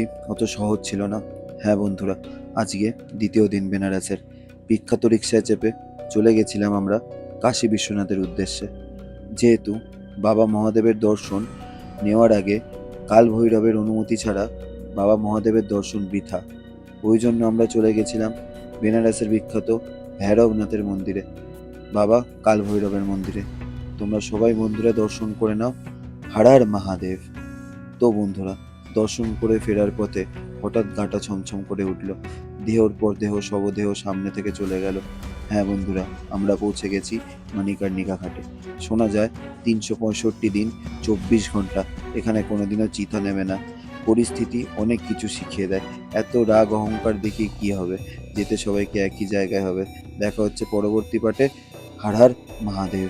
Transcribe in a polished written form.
পরিস্থিতি অত সহজ ছিল না। হ্যাঁ বন্ধুরা, আজকে দ্বিতীয় দিন বেনারসের। বিখ্যাত রিক্সায় চেপে চলে গেছিলাম আমরা কাশী বিশ্বনাথের উদ্দেশ্যে। যেহেতু বাবা মহাদেবের দর্শন নেওয়ার আগে কাল ভৈরবের অনুমতি ছাড়া বাবা মহাদেবের দর্শন বৃথা। ওই জন্য আমরা চলে গেছিলাম বেনারসের বিখ্যাত ভৈরবনাথের মন্দিরে, বাবা কাল ভৈরবের মন্দিরে। তোমরা সবাই বন্ধুরা দর্শন করে নাও। হর হর মহাদেব। তো বন্ধুরা, দর্শন করে ফেরার পথে হঠাৎ গাটা ছমছম করে উঠল। দেহর পর দেহ শবদেহ সামনে থেকে চলে গেল। হ্যাঁ বন্ধুরা, আমরা পৌঁছে গেছি মণিকর্ণিকা ঘাটে। শোনা যায় ৩৬৫ দিন ২৪ ঘন্টা এখানে কোনোদিনও চিতা নেমে না। পরিস্থিতি অনেক কিছু শিখিয়ে দেয়। এত রাগ অহংকার দেখিয়ে কি হবে, যেতে সবাইকে একই জায়গায় হবে। দেখা হচ্ছে পরবর্তী পার্টে। হর হর মহাদেব।